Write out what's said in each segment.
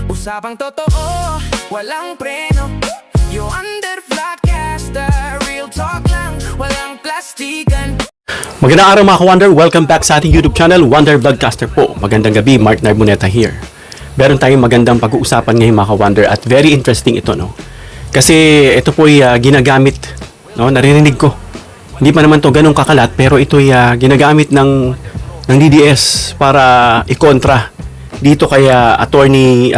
Usapang totoo, walang preno. You under Vlogcaster, real talk lang, walang plastikan. Magandang araw mga ka-Wonder, welcome back sa ating YouTube channel, Wonder Vlogcaster po. Magandang gabi, Mark Narboneta here. Meron tayong magandang pag-uusapan ngayon mga ka-Wonder at very interesting ito, no? Kasi ito po ay ginagamit, no? Naririnig ko. Hindi pa naman to ganun kakalat, pero ito ay ginagamit ng DDS para ikontra dito kay attorney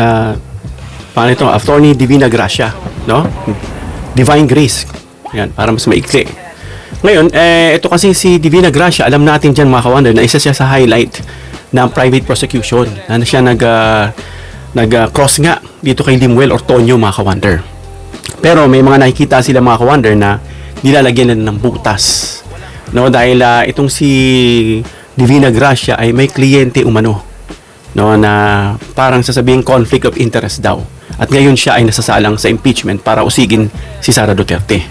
Attorney Divina Gracia, no? Divine Grace. Yan, para mas maikli. Ngayon, ito kasi si Divina Gracia, alam natin dyan mga ka-Wonder na isa siya sa highlight ng private prosecution. Na siya nag-cross nga dito kay Limuel Ortonio mga ka-Wonder. Pero may mga nakikita sila mga ka-Wonder na nilalagyan na ng butas. No, dahil itong si Divina Gracia ay may kliyente umano. No, na parang sasabihin conflict of interest daw. At ngayon siya ay nasasalang sa impeachment para usigin si Sara Duterte.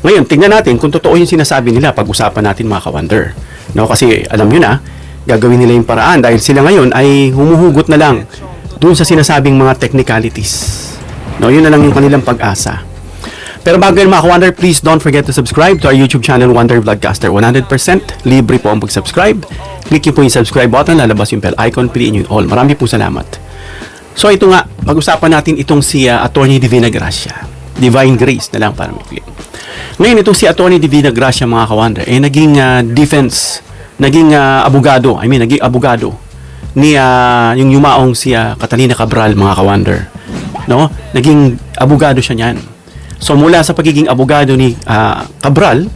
Ngayon, tingnan natin kung totoo yung sinasabi nila pag-usapan natin mga ka-Wonder. No, kasi alam nyo na, gagawin nila yung paraan dahil sila ngayon ay humuhugot na lang dun sa sinasabing mga technicalities. No, yun na lang yung kanilang pag-asa. Pero bago yun mga ka-Wonder, please don't forget to subscribe to our YouTube channel Wonder Vlogcaster. 100% libre po ang pag-subscribe. Click nyo po yung subscribe button, lalabas yung bell icon, piliin nyo yung all. Marami po salamat. So ito nga, pag-usapan natin itong si Attorney Divina Gracia. Divine Grace na lang para may click. Ngayon itong si Attorney Divina Gracia mga ka-Wonder, naging naging abogado ni yung yumaong si Catalina Cabral mga ka-Wonder. No? Naging abogado siya niyan. So mula sa pagiging abogado ni Cabral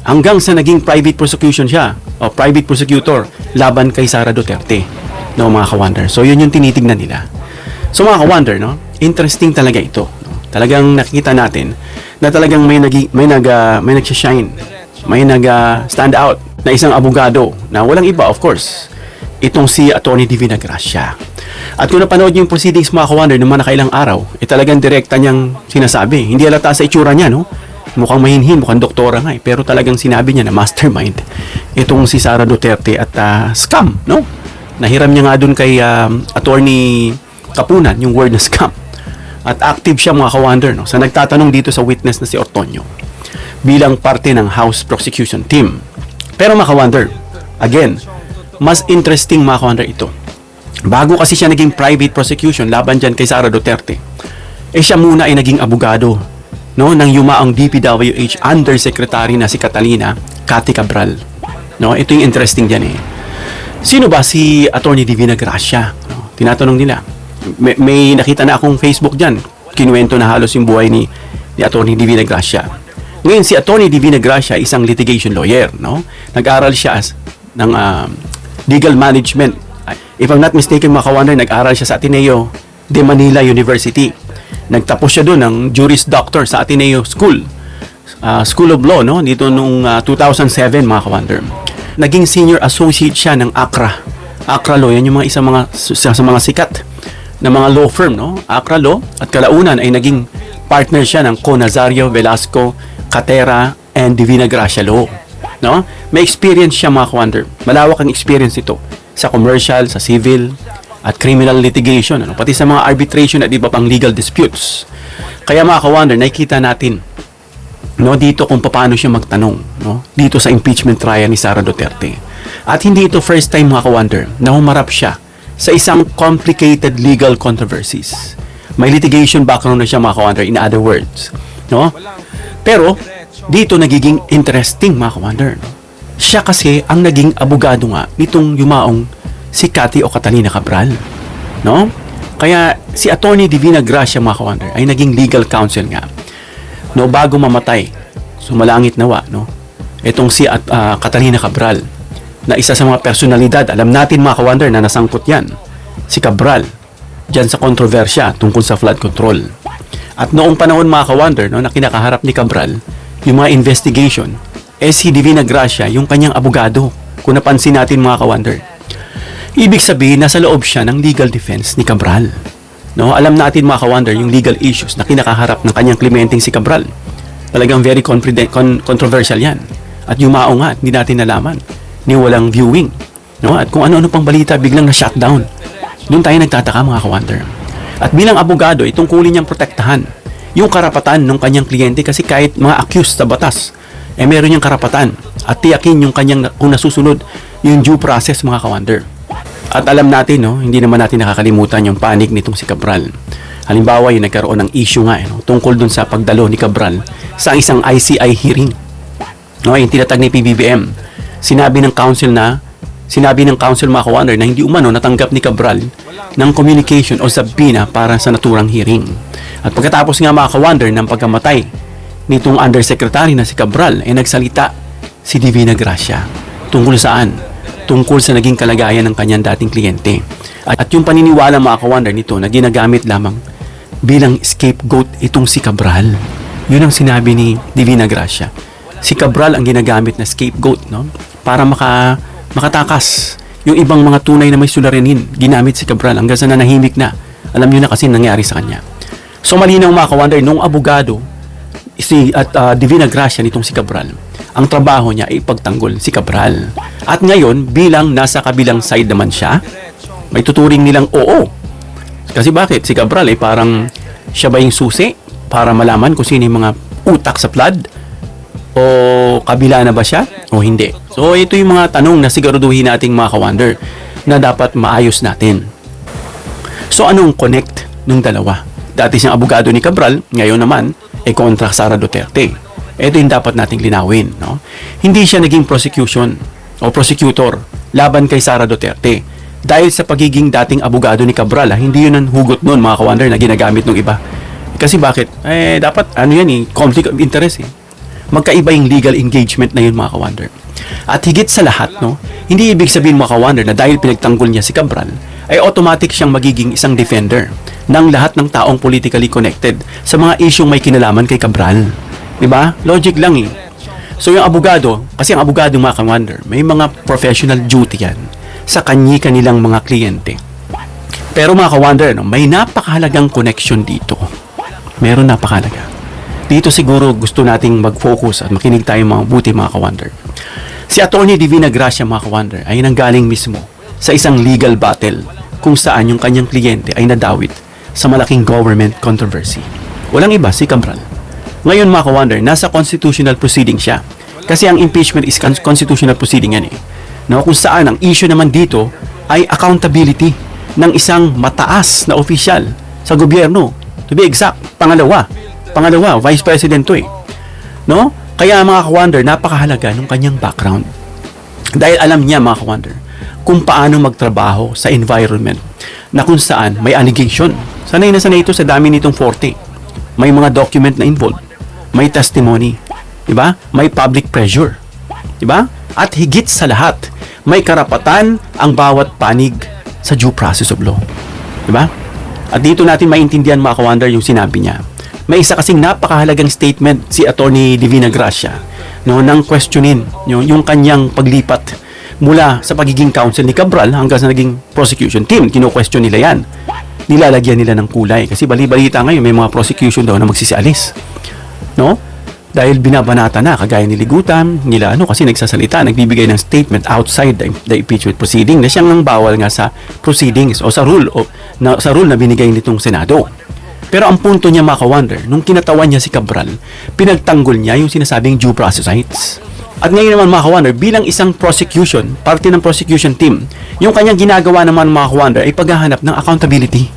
hanggang sa naging private prosecution siya o private prosecutor laban kay Sara Duterte, no mga ka-Wonder. So yun yung tinitingnan nila. So mga ka-Wonder, no, interesting talaga ito. No? Talagang nakikita natin na talagang may nag-shine, may nag-stand out na isang abogado na walang iba of course itong si Attorney Divina Gracia. At kung napanood niyo yung proceedings mga ka-Wonder ng mga nakailang araw, talagang direkta niyang sinasabi. Hindi halata sa itsura niya, no? Mukhang mahinhin, mukhang doktora nga pero talagang sinabi niya na mastermind itong si Sara Duterte at scam, no? Nahiram niya nga dun kay Attorney Kapunan yung word na scam. At active siya mga ka-Wonder, no? Sa nagtatanong dito sa witness na si Ortonio bilang parte ng House Prosecution Team. Pero mga ka-Wonder, again, mas interesting mga ka-Wonder ito. Bago kasi siya naging private prosecution laban dyan kay Sara Duterte, siya muna ay naging abogado, no, ng yumaang DPWH Undersecretary na si Catalina Cabral. No, ito yung interesting dyan Sino ba si Attorney Divina Gracia? No, tinatanong nila. May nakita na akong Facebook dyan. Kinuwento na halos yung buhay ni Attorney Divina Gracia. Ngayon, si Attorney Divina Gracia ay isang litigation lawyer. No? Nag-aral siya ng legal management. If I'm not mistaken, mga ka-Wonder, nag-aral siya sa Ateneo de Manila University. Nagtapos siya doon ng Juris Doctor sa Ateneo School of Law, no? Dito noong 2007, mga ka-Wonder. Naging senior associate siya ng Accra Law. Yan yung mga sa mga sikat na mga law firm, no? Accra Law. At kalaunan ay naging partner siya ng Co. Nazario Velasco, Catera, and Divina Gracia Law. No? May experience siya mga ka-Wonder. Malawak ang experience ito sa commercial, sa civil, at criminal litigation, ano? Pati sa mga arbitration at iba pang legal disputes. Kaya mga ka-Wonder, nakikita natin, no, dito kung paano siya magtanong, no, dito sa impeachment trial ni Sara Duterte. At hindi ito first time mga ka-Wonder na humarap siya sa isang complicated legal controversies. May litigation background na siya mga ka-Wonder, in other words. No? Pero, dito nagiging interesting mga ka-Wonder. No? Siya kasi ang naging abogado nga nitong yumaong si Cathy o Catalina Cabral. No? Kaya si Attorney Divina Gracia mga ka-Wonder ay naging legal counsel nga. No, bago mamatay, sumalangit nawa, no? Itong si Catalina Cabral na isa sa mga personalidad, alam natin mga ka-Wonder na nasangkot yan, si Cabral, dyan sa kontrobersya tungkol sa flood control. At noong panahon mga ka-Wonder, no, na kinakaharap ni Cabral, yung mga investigation, si Divina Gracia, yung kanyang abogado, kung napansin natin mga ka-Wonder. Ibig sabihin, nasa loob siya ng legal defense ni Cabral. No? Alam natin mga ka-Wonder, yung legal issues na kinakaharap ng kanyang klimenteng si Cabral. Talagang very controversial yan. At yumao nga, hindi natin nalaman. Ni walang viewing. No? At kung ano-ano pang balita, biglang na-shutdown. Doon tayo nagtataka mga ka-wonder. At bilang abogado, itungkulin niyang protektahan yung karapatan ng kanyang kliyente kasi kahit mga accused sa batas, meron niyang karapatan at tiyakin yung kanyang kung nasusunod yung due process mga ka-wonder. At alam natin, no, hindi naman natin nakakalimutan yung panig nitong si Cabral. Halimbawa, yung nagkaroon ng issue nga tungkol dun sa pagdalo ni Cabral sa isang ICI hearing. No, yung tinatag ni PBBM. Sinabi ng council mga ka-wonder na hindi umano natanggap ni Cabral ng communication o subpoena para sa naturang hearing. At pagkatapos nga mga ka-wonder ng pagkamatay nitong undersecretary na si Cabral, nagsalita si Divina Gracia. Tungkol saan? Tungkol sa naging kalagayan ng kanyang dating kliyente. At yung paniniwala mga ka-wonder nito na ginagamit lamang bilang scapegoat itong si Cabral. Yun ang sinabi ni Divina Gracia. Si Cabral ang ginagamit na scapegoat, no? Para makatakas yung ibang mga tunay na may suliranin. Ginamit si Cabral hanggang sa nanahimik na. Alam nyo na kasi nangyari sa kanya. So malinaw mga ka-wonder, nung abogado Divina Gracia nitong si Cabral, ang trabaho niya ay ipagtanggol si Cabral. At ngayon, bilang nasa kabilang side naman siya, may tuturing nilang oo. Kasi bakit? Si Cabral ay parang siya ba yung susi para malaman kung sino yung mga utak sa flood? O kabila na ba siya? O hindi? So ito yung mga tanong na siguraduhin nating mga ka-wonder na dapat maayos natin. So anong connect nung dalawa? Dati siyang abogado ni Cabral, ngayon naman kontra Sara Duterte. Ito yung dapat nating linawin, no? Hindi siya naging prosecutor laban kay Sara Duterte dahil sa pagiging dating abogado ni Cabral. Hindi yun ang hugot nun mga ka-wonder na ginagamit ng iba. Kasi bakit? Dapat conflict of interest. Magkaiba yung legal engagement na yun mga ka-wonder. At higit sa lahat, no, hindi ibig sabihin mga ka-wonder na dahil pinagtanggol niya si Cabral ay automatic siyang magiging isang defender ng lahat ng taong politically connected sa mga isyong may kinalaman kay Cabral. Diba? Logic lang So yung abogado, kasi ang abogado mga ka-wonder, may mga professional duty yan sa kanilang mga kliyente. Pero mga ka-wonder, may napakahalagang connection dito. Meron napakahalaga. Dito siguro gusto nating mag-focus at makinig tayo mga buti mga ka-wonder. Si Attorney Divina Gracia mga ka-wonder ay nanggaling mismo sa isang legal battle kung saan yung kanyang kliyente ay nadawit sa malaking government controversy. Walang iba, si Cabral. Ngayon mga ka-wonder, nasa constitutional proceeding siya. Kasi ang impeachment is constitutional proceeding yan No, kung saan ang issue naman dito ay accountability ng isang mataas na opisyal sa gobyerno. To be exact, pangalawa, Vice President to No? Kaya mga ka-wonder, napakahalaga ng kanyang background. Dahil alam niya mga ka-wonder, kung paano magtrabaho sa environment na kung saan may allegation. Sanay na sanay ito sa dami nitong 40. May mga document na involved. May testimony. Diba? May public pressure. Diba? At higit sa lahat, may karapatan ang bawat panig sa due process of law. Diba? At dito natin maintindihan mga ka-wonder yung sinabi niya. May isa kasing napakahalagang statement si Attorney Divina Gracia nang questionin yung kanyang paglipat mula sa pagiging counsel ni Cabral hanggang sa naging prosecution team. Kino-question nila yan. Nilalagyan nila ng kulay. Kasi bali-balita ngayon, may mga prosecution daw na magsisialis. No? Dahil binabanata na, kagaya ni Ligutan, nila kasi nagsasalita, nagbibigay ng statement outside the impeachment proceeding na siyang nang bawal nga sa proceedings o sa rule na binigay nitong Senado. Pero ang punto niya mga ka-wonder, nung kinatawan niya si Cabral, pinagtanggol niya yung sinasabing due process rights. At ngayon naman mga ka-wonder, bilang isang prosecution, parte ng prosecution team, yung kanyang ginagawa naman mga ka-wonder ay paghahanap ng accountability.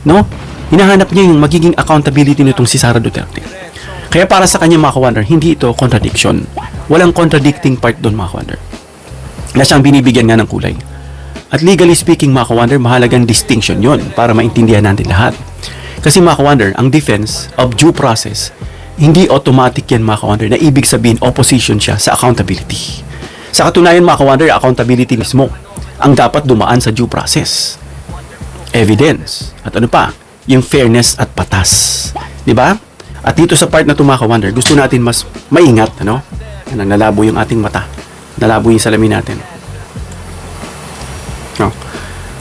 No? Hinahanap niya yung magiging accountability nitong si Sara Duterte. Kaya para sa kanya mga ka-wonder, hindi ito contradiction. Walang contradicting part doon mga ka-wonder. Na siyang binibigyan nga ng kulay. At legally speaking mga ka-wonder, mahalagang distinction yon para maintindihan natin lahat. Kasi mga ka-wonder, ang defense of due process, hindi automatic yan mga ka-wonder na ibig sabihin opposition siya sa accountability. Sa katunayan mga ka-wonder, accountability mismo ang dapat dumaan sa due process. Evidence. At ano pa? Yung fairness at patas. Diba? At dito sa part na ito mga ka-wonder, gusto natin mas maingat. Nalabo yung ating mata. Nalabo yung salamin natin. No?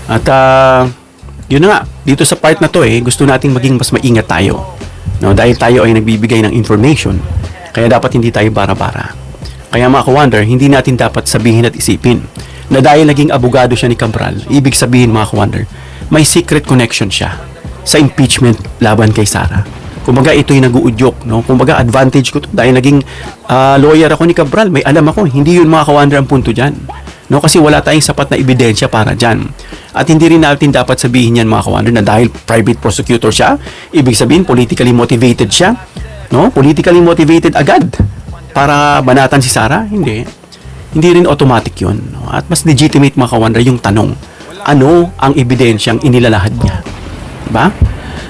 At yun na nga, dito sa part na to gusto natin maging mas maingat tayo. No, dahil tayo ay nagbibigay ng information, kaya dapat hindi tayo bara-bara. Kaya mga ka-wonder, hindi natin dapat sabihin at isipin na dahil naging abogado siya ni Cabral, ibig sabihin mga ka-wonder, may secret connection siya sa impeachment laban kay Sara. Kumbaga ito'y nag-uudyok, no? Kumbaga advantage ko to dahil naging lawyer ako ni Cabral, may alam ako. Hindi yun mga ka-wonder ang punto dyan. No, kasi wala tayong sapat na ebidensya para dyan. At hindi rin natin dapat sabihin yan mga ka-wonder na dahil private prosecutor siya, ibig sabihin politically motivated siya, no? Politically motivated agad para banatan si Sara? Hindi. Hindi rin automatic yun. No? At mas legitimate mga ka-wonder yung tanong, ano ang ebidensyang inilalahad niya? Diba?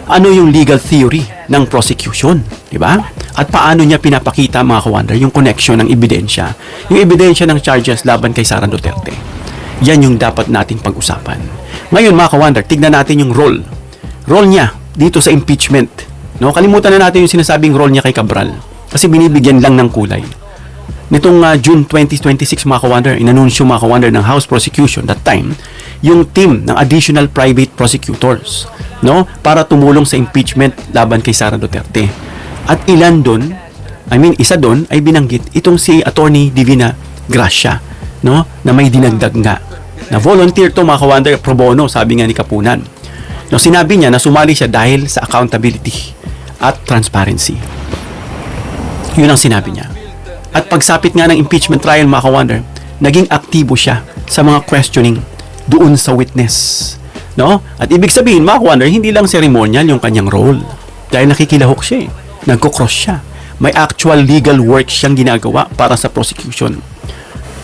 Ano yung legal theory ng prosecution? Diba? At paano niya pinapakita mga ka-wonder yung connection ng ebidensya? Yung ebidensya ng charges laban kay Sara Duterte. Yan yung dapat nating pag-usapan. Ngayon mga ka-wonder, tignan natin yung role. Role niya dito sa impeachment. No? Kalimutan na natin yung sinasabing role niya kay Cabral. Kasi binibigyan lang ng kulay. Nitong June 2026 mga ka-wonder, inanunsyo mga ka-wonder ng House Prosecution that time, yung team ng additional private prosecutors, no, para tumulong sa impeachment laban kay Sara Duterte. At ilan doon, isa doon ay binanggit itong si Attorney Divina Gracia, no, na may dinagdag nga. Na volunteer to mga ka-wonder, pro bono, sabi nga ni Kapunan. No, sinabi niya na sumali siya dahil sa accountability at transparency. Yun ang sinabi niya. At pagsapit nga ng impeachment trial mga ka-wonder, naging aktibo siya sa mga questioning doon sa witness. No? At ibig sabihin, mga ka-wonder, hindi lang ceremonial yung kanyang role. Dahil nakikilahok siya eh. Nagkocross siya. May actual legal work siyang ginagawa para sa prosecution.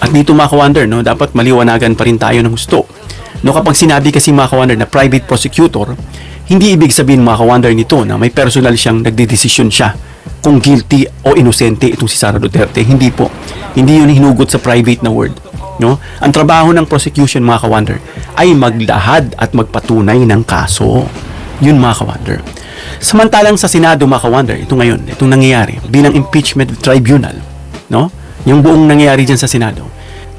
At dito mga ka-wonder, no, dapat maliwanagan pa rin tayo ng gusto. No, kapag sinabi kasi mga ka-wonder na private prosecutor, hindi ibig sabihin mga ka-wonder nito na may personal siyang nagdedesisyon siya kung guilty o inosente itong si Sara Duterte. Hindi po. Hindi yun hinugot sa private na word. No? Ang trabaho ng prosecution mga ka-wonder ay maglahad at magpatunay ng kaso. Yun mga ka-wonder. Samantalang sa Senado mga ka-wonder, ito ngayon, itong nangyayari bilang impeachment tribunal, no? Yung buong nangyayari dyan sa Senado,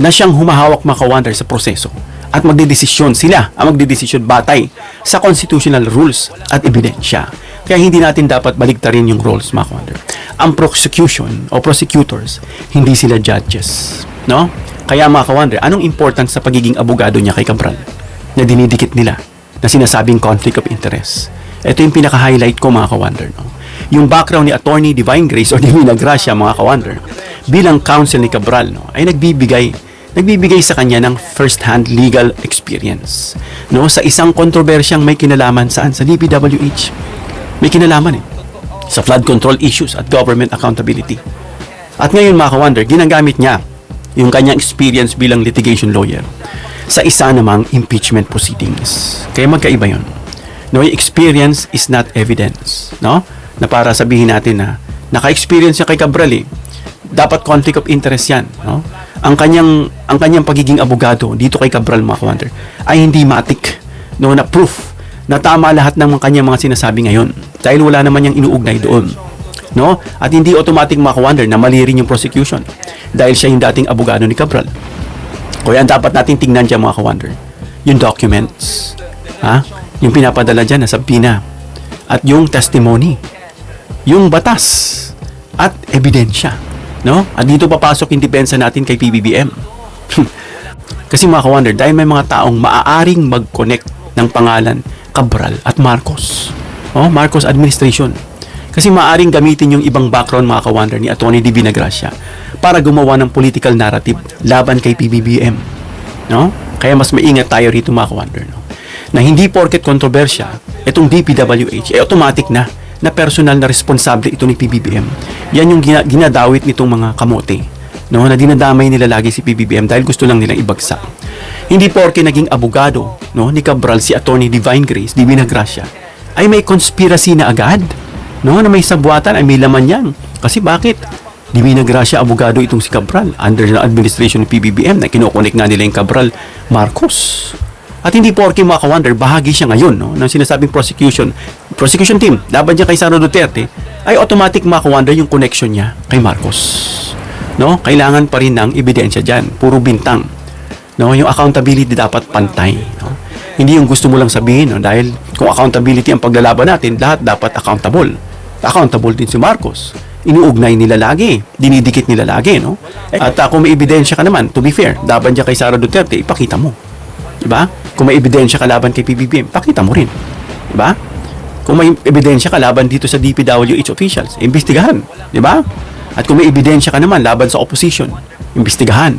na siyang humahawak mga ka-wonder sa proseso at magdedesisyon sila ang magdedesisyon batay sa constitutional rules at ebidensya. Kaya hindi natin dapat baligtarin yung roles mga ka-wonder. Ang prosecution o prosecutors, hindi sila judges, no? Kaya mga ka-wonder, anong importance sa pagiging abogado niya kay Cabral na dinidikit nila na sinasabing conflict of interest? Ito yung pinaka-highlight ko mga ka-wonder. No? Yung background ni Attorney Divine Grace o Divina Gracia mga ka-wonder bilang counsel ni Cabral, no, ay nagbibigay sa kanya ng first-hand legal experience, no, sa isang kontrobersyang may kinalaman saan sa DPWH. May kinalaman sa flood control issues at government accountability. At ngayon mga ka-wonder, ginagamit niya yung kanyang experience bilang litigation lawyer sa isa namang impeachment proceedings. Kaya magkaiba yun. No, yung experience is not evidence, no? Na para sabihin natin na naka-experience siya kay Cabral, dapat conflict of interest yan, no? Ang kanyang pagiging abogado dito kay Cabral mga ka-wonder ay hindi matik, no, na proof na tama lahat ng kanyang mga sinasabi ngayon dahil wala naman yang inuugnay doon, no? At hindi automatic mga ka-wonder na mali rin yung prosecution dahil siya yung dating abogado ni Cabral. Kaya dapat natin tingnan dyan mga ka-wonder yung documents, yung pinapadala dyan na sabina at yung testimony, yung batas at ebidensya, no? At dito papasok yung depensa natin kay PBBM. Kasi mga ka-wonder, dahil may mga taong maaaring mag-connect ng pangalan Cabral at Marcos, Marcos administration. Kasi maaaring gamitin yung ibang background mga ka-wonder ni Atty. Divina Gracia para gumawa ng political narrative laban kay PBBM, no? Kaya mas maingat tayo rito mga ka-wonder, no? Na hindi porket kontrobersya itong DPWH automatic na personal na responsable ito ni PBBM. Yan yung ginadawit nitong mga kamote, no, na dinadamay nila lagi si PBBM dahil gusto lang nilang ibagsak. Hindi porke naging abogado, no, ni Cabral si Attorney Divine Grace, Divina Gracia, ay may conspiracy na agad, no, na may sabwatan, ay may laman yan. Kasi bakit? Divina Gracia abogado itong si Cabral under the administration ng PBBM na kinokonek nga nila yung Cabral Marcos. At hindi porke mga ka-wonder, bahagi siya ngayon, no, ng sinasabing prosecution team laban niya kay Sara Duterte, ay automatic mga ka-wonder yung connection niya kay Marcos. No? Kailangan pa rin ng ebidensya dyan, puro bintang. No? Yung accountability dapat pantay. No? Hindi yung gusto mo lang sabihin, no? Dahil kung accountability ang paglalaban natin, lahat dapat accountable. Accountable din si Marcos. Inuugnay nila lagi, dinidikit nila lagi, no? At kung may ebidensya ka naman, to be fair, laban niya kay Sara Duterte, ipakita mo. Diba? Kung may ebidensya ka laban kay PBBM, pakita mo rin. Diba? Kung may ebidensya ka laban dito sa DPWH officials, imbestigahan. Diba? At kung may ebidensya ka naman laban sa opposition, imbestigahan.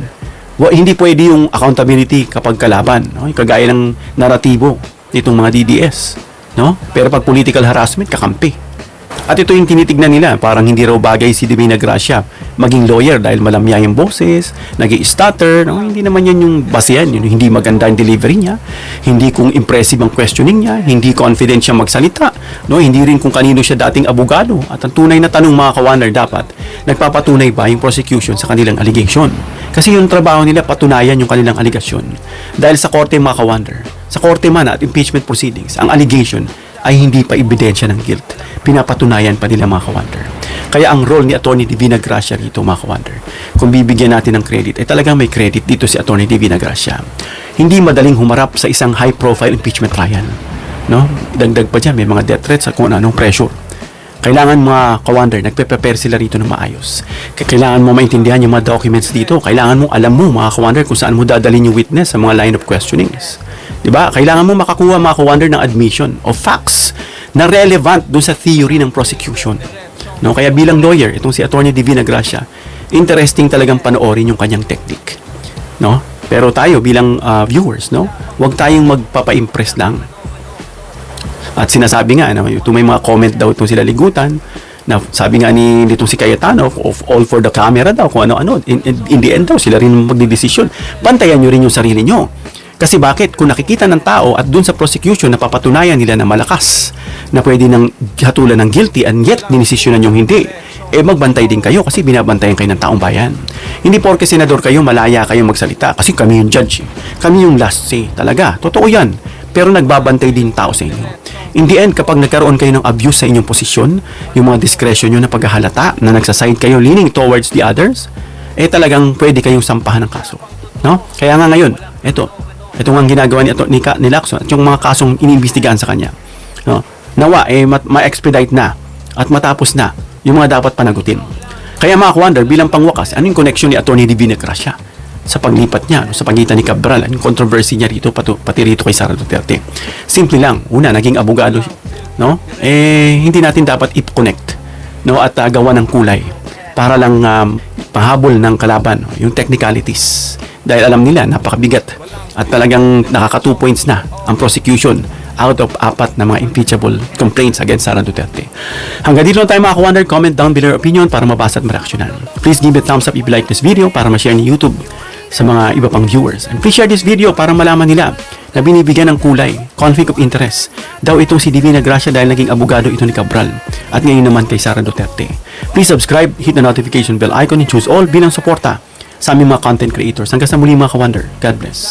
Hindi pwede yung accountability kapag kalaban. No? Kagaya ng naratibo nitong mga DDS. No? Pero pag political harassment, kakampi. At ito yung tinitignan nila, parang hindi raw bagay si Divina Gracia maging lawyer dahil malamya yung boses, nag-i-stutter, no? Hindi naman yan yung basehan, yun, hindi maganda yung delivery niya, hindi kung impressive ang questioning niya, hindi confident siya magsalita, no? Hindi rin kung kanino siya dating abogado. At ang tunay na tanong mga ka-wonder dapat, nagpapatunay ba yung prosecution sa kanilang allegation? Kasi yung trabaho nila patunayan yung kanilang allegation. Dahil sa korte mga ka-wonder, sa korte man at impeachment proceedings, ang allegation ay hindi pa ebidensya ng guilt. Pinapatunayan pa nila mga ka-wonder. Kaya ang role ni Attorney Divina Gracia rito mga ka-wonder, kung bibigyan natin ng credit, ay talagang may credit dito si Attorney Divina Gracia. Hindi madaling humarap sa isang high-profile impeachment trial. No? Dagdag pa dyan, may mga death threats at kung anong pressure. Kailangan mga ka-wonder, nagpe-prepare sila rito ng maayos. Kailangan mo maintindihan yung mga documents dito. Kailangan mo alam mo mga ka-wonder kung saan mo dadalhin yung witness sa mga line of questionings. Diba? Kailangan mo makakuha mga ka-wonder ng admission of facts na relevant dun sa theory ng prosecution. No? Kaya bilang lawyer, itong si Attorney Divina Gracia, interesting talagang panoorin yung kanyang technique. No? Pero tayo bilang viewers, no? Huwag tayong magpapa-impress lang. At sinasabi nga, no, ito may mga comment daw itong sila ligutan, na sabi nga nitong si Cayetano, of all for the camera daw, kung ano-ano. In the end daw, sila rin magdidesisyon. Bantayan nyo rin yung sarili nyo. Kasi bakit? Kung nakikita ng tao at dun sa prosecution, napapatunayan nila na malakas, na pwede nang hatulan ng guilty, and yet, dinesisyonan yung hindi, magbantay din kayo kasi binabantayan kayo ng taong bayan. Hindi porke senador kayo, malaya kayong magsalita kasi kami yung judge. Kami yung last say. Talaga. Totoo yan. Pero nagbabantay din tao sa inyo. In the end, kapag nagkaroon kayo ng abuse sa inyong posisyon, yung mga discretion nyo na paghahalata, na nagsaside kayo leaning towards the others, talagang pwede kayong sampahan ng kaso. No? Kaya nga ngayon, ito nga ang ginagawa ni Lacson at yung mga kasong iniimbestigahan sa kanya. No? Nawa, ma-expedite na at matapos na yung mga dapat panagutin. Kaya mga ka-wonder, bilang pangwakas, ano yung connection ni Attorney Divina Gracia sa paglipat niya, sa pagitan ni Cabral, yung controversy niya rito, pati rito kay Sara Duterte? Simple lang, una, naging abogado, no? Hindi natin dapat i-connect, no? At gawa ng kulay para lang pahabol ng kalaban, no? Yung technicalities. Dahil alam nila, napakabigat at talagang nakaka 2 points na ang prosecution out of 4 na mga impeachable complaints against Sara Duterte. Hanggang dito lang tayo mga ka-wonder. Comment down below your opinion para mabasa at mareaksyonan. Please give it a thumbs up if you like this video para ma-share ni YouTube sa mga iba pang viewers. And please share this video para malaman nila na binibigyan ng kulay, conflict of interest, daw itong si Divina Gracia dahil naging abogado ito ni Cabral at ngayon naman kay Sara Duterte. Please subscribe, hit the notification bell icon and choose all bilang suporta sa aming mga content creators. Hanggang sa muli mga ka-wonder. God bless.